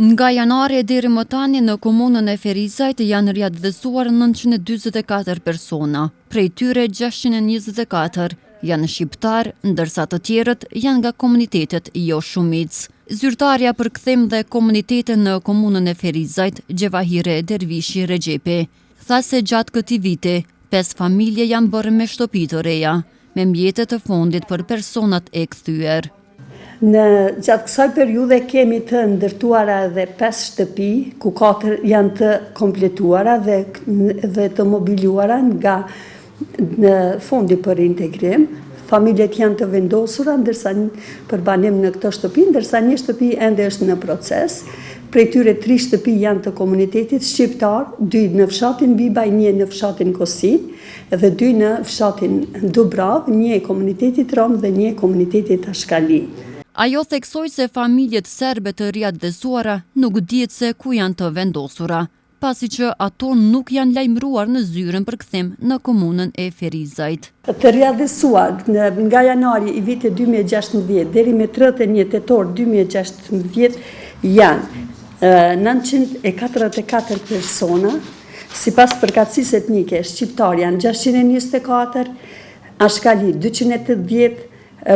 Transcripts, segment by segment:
Nga janari deri më tani në komunën e Ferizajt janë riadhësuar 944 persona, prej tyre 624 janë shqiptar, ndërsa të tjerët janë nga komunitetet jo shumic. Zyrtarja për kthim dhe komunitete në komunën e Ferizajt, Gjevahire Dervishi Regjepi, tha se gjatë këtij viti 5 familje janë bërë me shtëpi të reja, me mjete të fundit për personat e kthyer. Në gjatë kësaj periudhe kemi të ndërtuara edhe 5 shtëpi, ku 4 janë të kompletuara dhe të mobiluara nga në fondi për integrim. Familjet janë të vendosura për banim në këto shtëpi, ndërsa një shtëpi ende është në proces. Prej tyre 3 shtëpi janë të komunitetit shqiptar, 2 në fshatin Bibaj, 1 në fshatin Kosin, dhe 2 në fshatin Dubrav, 1 e komunitetit Rom dhe 1 e komunitetit Ashkali. Ajo theksoi se familjet serbe të riadhësuara nuk dihet se ku janë të vendosura, pasi që ato nuk janë lajmëruar në zyrën për kthim në komunën e Ferizajt. Të riadhësuar nga janari i vitit 2016 deri me 31 tetor 2016 janë 944 persona, sipas përkatësisë etnike, shqiptar janë 624, Ashkali 280,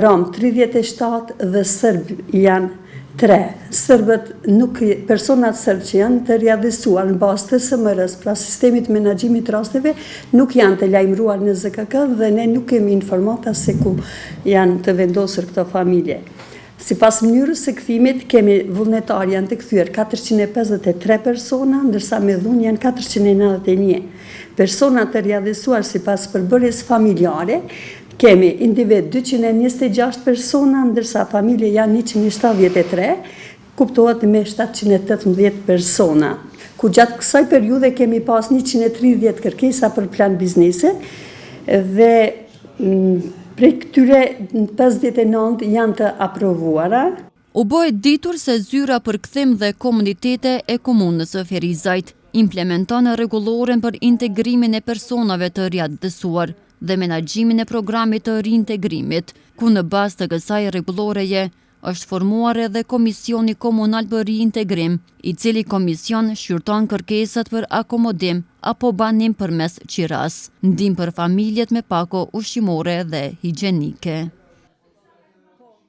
Rom 37 dhe Sërb janë 3. Personat sërbë që janë të riadhësuar në bazë të SMR-s, pra sistemit menaxhimit rasteve, nuk janë të lajmëruar në ZKK dhe ne nuk kemi informata se ku janë të vendosur këto familje. Sipas mënyrës së kthimit, kemi vullnetar janë të kthyer 453 persona, ndërsa me dhunë janë 491. Persona të riadhësuar sipas përbërjes familjare, kemi individ 226 persona, ndërsa familje janë 173, kuptohet me 718 persona. Ku gjatë kësaj periudhe kemi pas 130 kërkesa për plan biznese dhe prej këtyre 59 janë të aprovuara. U bë ditur se zyra për kthim dhe komunitete e komunës së Ferizajt implementon rregulloren për integrimin e personave të riadhësuar dhe menaxhimin e programit të reintegrimit, ku në bazë të kësaj rregulloreje është formuar edhe Komisioni Komunal për Reintegrim, i cili komision shqyrton kërkesat për akomodim apo banim përmes qiras, ndihmë për familjet me pako ushqimore dhe higjienike.